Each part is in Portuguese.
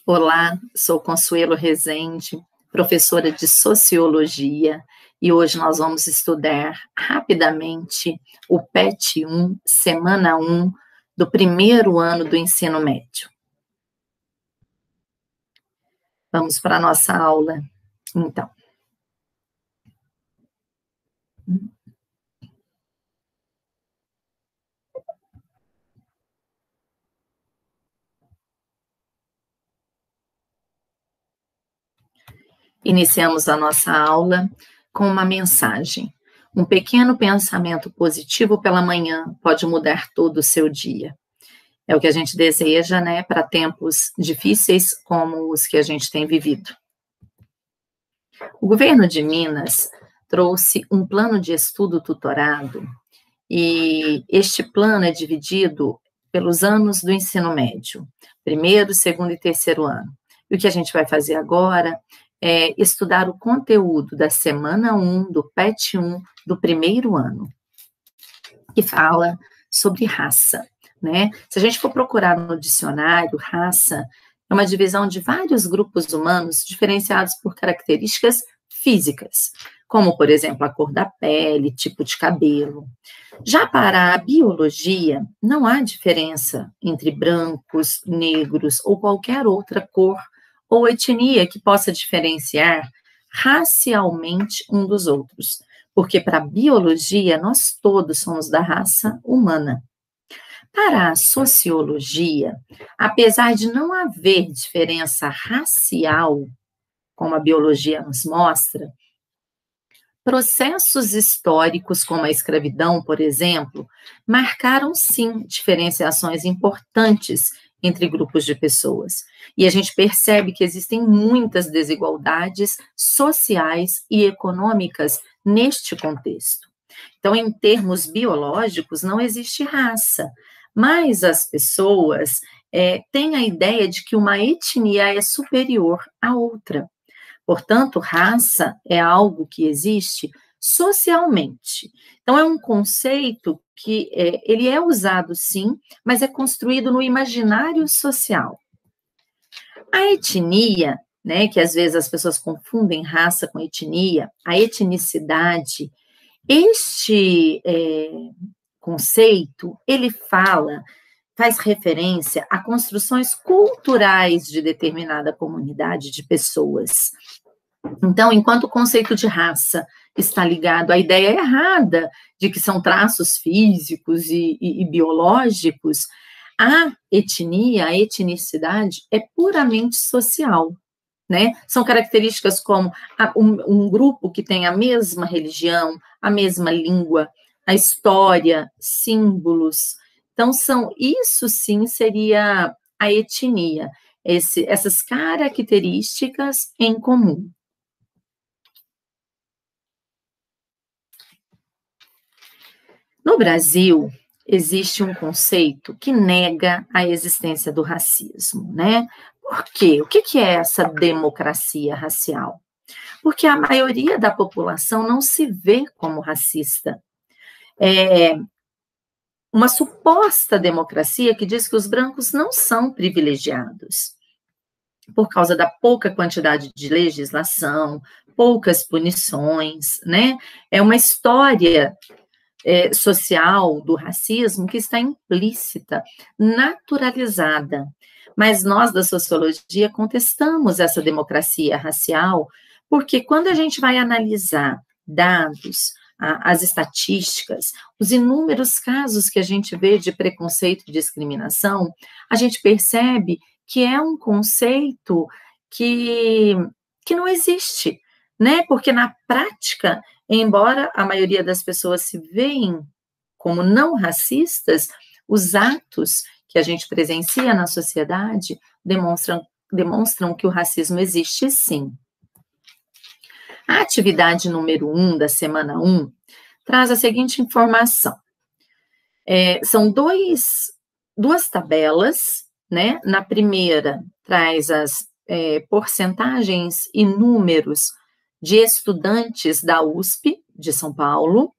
Olá, sou Consuelo Rezende, professora de Sociologia, e hoje nós vamos estudar rapidamente o PET 1, semana 1, do primeiro ano do ensino médio. Vamos para a nossa aula, então. Iniciamos a nossa aula com uma mensagem. Um pequeno pensamento positivo pela manhã pode mudar todo o seu dia. É o que a gente deseja, né, para tempos difíceis como os que a gente tem vivido. O governo de Minas trouxe um plano de estudo tutorado e este plano é dividido pelos anos do ensino médio, primeiro, segundo e terceiro ano. E o que a gente vai fazer agora é estudar o conteúdo da semana 1, do PET 1, do primeiro ano, que fala sobre raça, né? Se a gente for procurar no dicionário, raça é uma divisão de vários grupos humanos diferenciados por características físicas, como, por exemplo, a cor da pele, tipo de cabelo. Já para a biologia, não há diferença entre brancos, negros ou qualquer outra cor ou etnia que possa diferenciar racialmente um dos outros, porque para a biologia nós todos somos da raça humana. Para a sociologia, apesar de não haver diferença racial, como a biologia nos mostra, processos históricos, como a escravidão, por exemplo, marcaram sim diferenciações importantes entre grupos de pessoas. E a gente percebe que existem muitas desigualdades sociais e econômicas neste contexto. Então, em termos biológicos, não existe raça, mas as pessoas têm a ideia de que uma etnia é superior à outra. Portanto, raça é algo que existe socialmente. Então, é um conceito que ele é usado, sim, mas é construído no imaginário social. A etnia, né, que às vezes as pessoas confundem raça com etnia, a etnicidade, este conceito, ele faz referência a construções culturais de determinada comunidade de pessoas. Então, enquanto o conceito de raça está ligado à ideia errada de que são traços físicos e biológicos, a etnia, a etnicidade é puramente social, né? São características como um grupo que tem a mesma religião, a mesma língua, a história, símbolos. Então, isso sim seria a etnia, essas características em comum. No Brasil, existe um conceito que nega a existência do racismo, né? Por quê? O que é essa democracia racial? Porque a maioria da população não se vê como racista. É uma suposta democracia que diz que os brancos não são privilegiados, por causa da pouca quantidade de legislação, poucas punições, né? É uma história social do racismo que está implícita, naturalizada. Mas nós, da sociologia, contestamos essa democracia racial, porque quando a gente vai analisar dados, as estatísticas, os inúmeros casos que a gente vê de preconceito e discriminação, a gente percebe que é um conceito que não existe, né? Porque na prática, embora a maioria das pessoas se veem como não racistas, os atos que a gente presencia na sociedade demonstram que o racismo existe sim. A atividade número 1 da semana 1 traz a seguinte informação. São duas tabelas, né? Na primeira, traz as porcentagens e números de estudantes da USP, de São Paulo,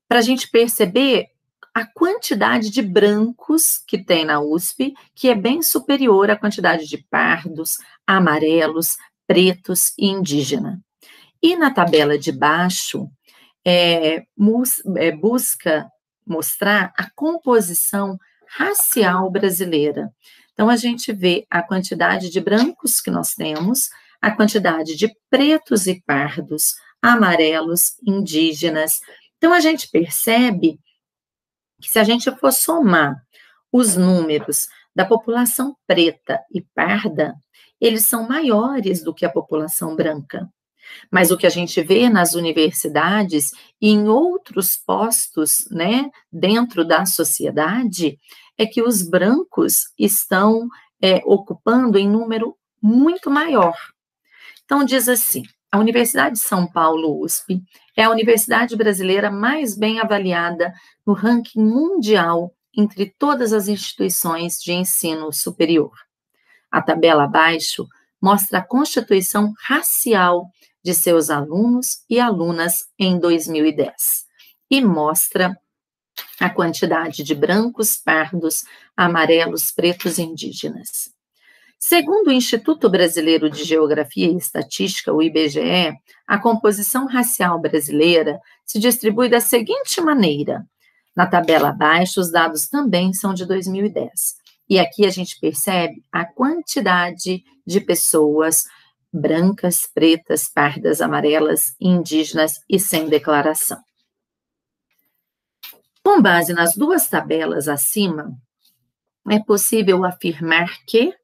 para a gente perceber a quantidade de brancos que tem na USP, que é bem superior à quantidade de pardos, amarelos, pretos e indígena. E na tabela de baixo, busca mostrar a composição racial brasileira. Então, a gente vê a quantidade de brancos que nós temos, a quantidade de pretos e pardos, amarelos, indígenas. Então, a gente percebe que se a gente for somar os números da população preta e parda, eles são maiores do que a população branca. Mas o que a gente vê nas universidades e em outros postos, né, dentro da sociedade, é que os brancos estão ocupando em número muito maior. Então, diz assim, a Universidade de São Paulo, USP, é a universidade brasileira mais bem avaliada no ranking mundial entre todas as instituições de ensino superior. A tabela abaixo mostra a constituição racial de seus alunos e alunas em 2010 e mostra a quantidade de brancos, pardos, amarelos, pretos e indígenas. Segundo o Instituto Brasileiro de Geografia e Estatística, o IBGE, a composição racial brasileira se distribui da seguinte maneira. Na tabela abaixo, os dados também são de 2010. E aqui a gente percebe a quantidade de pessoas brancas, pretas, pardas, amarelas, indígenas e sem declaração. Com base nas duas tabelas acima, é possível afirmar que,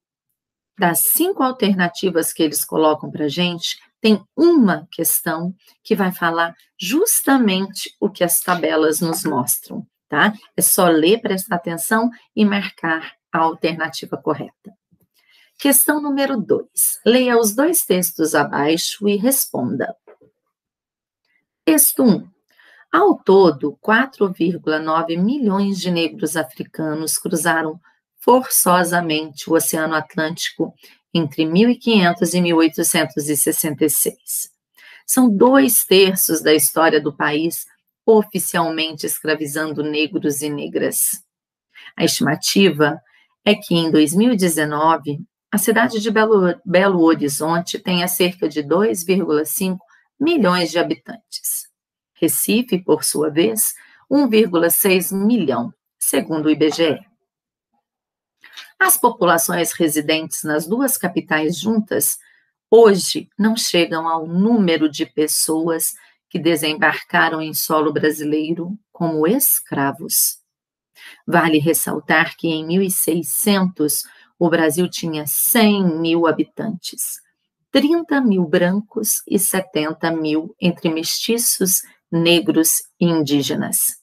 das 5 alternativas que eles colocam para a gente, tem uma questão que vai falar justamente o que as tabelas nos mostram, tá? É só ler, prestar atenção e marcar a alternativa correta. Questão número 2. Leia os 2 textos abaixo e responda. Texto 1. Ao todo, 4,9 milhões de negros africanos cruzaram forçosamente o Oceano Atlântico entre 1500 e 1866. São 2/3 da história do país oficialmente escravizando negros e negras. A estimativa é que, em 2019, a cidade de Belo Horizonte tenha cerca de 2,5 milhões de habitantes. Recife, por sua vez, 1,6 milhão, segundo o IBGE. As populações residentes nas duas capitais juntas, hoje, não chegam ao número de pessoas que desembarcaram em solo brasileiro como escravos. Vale ressaltar que em 1600 o Brasil tinha 100 mil habitantes, 30 mil brancos e 70 mil entre mestiços, negros e indígenas.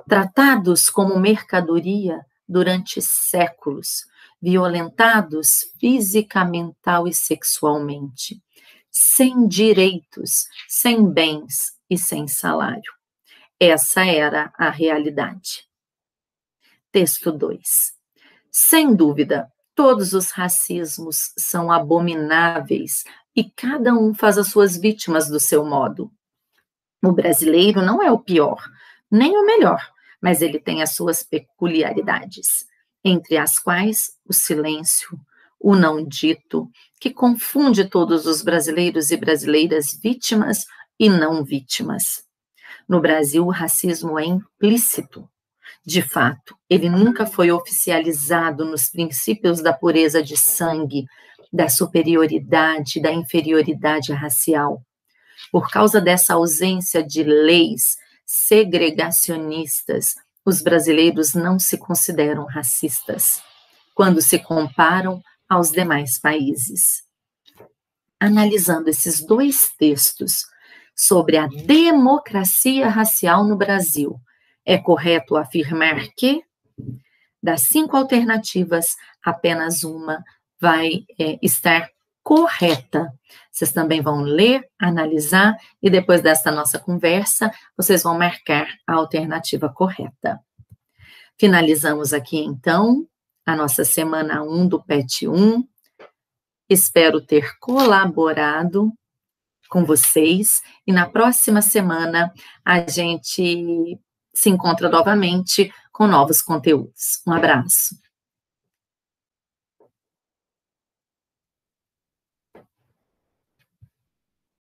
Tratados como mercadoria durante séculos, violentados física, mental e sexualmente, sem direitos, sem bens e sem salário. Essa era a realidade. Texto 2. Sem dúvida, todos os racismos são abomináveis e cada um faz as suas vítimas do seu modo. O brasileiro não é o pior, nem o melhor, mas ele tem as suas peculiaridades, entre as quais o silêncio, o não dito, que confunde todos os brasileiros e brasileiras vítimas e não vítimas. No Brasil, o racismo é implícito. De fato, ele nunca foi oficializado nos princípios da pureza de sangue, da superioridade, da inferioridade racial. Por causa dessa ausência de leis segregacionistas, os brasileiros não se consideram racistas quando se comparam aos demais países. Analisando esses 2 textos sobre a democracia racial no Brasil, é correto afirmar que, das 5 alternativas, apenas uma vai estar correta. Vocês também vão ler, analisar e depois desta nossa conversa, vocês vão marcar a alternativa correta. Finalizamos aqui, então, a nossa semana 1 do PET 1. Espero ter colaborado com vocês e na próxima semana a gente se encontra novamente com novos conteúdos. Um abraço.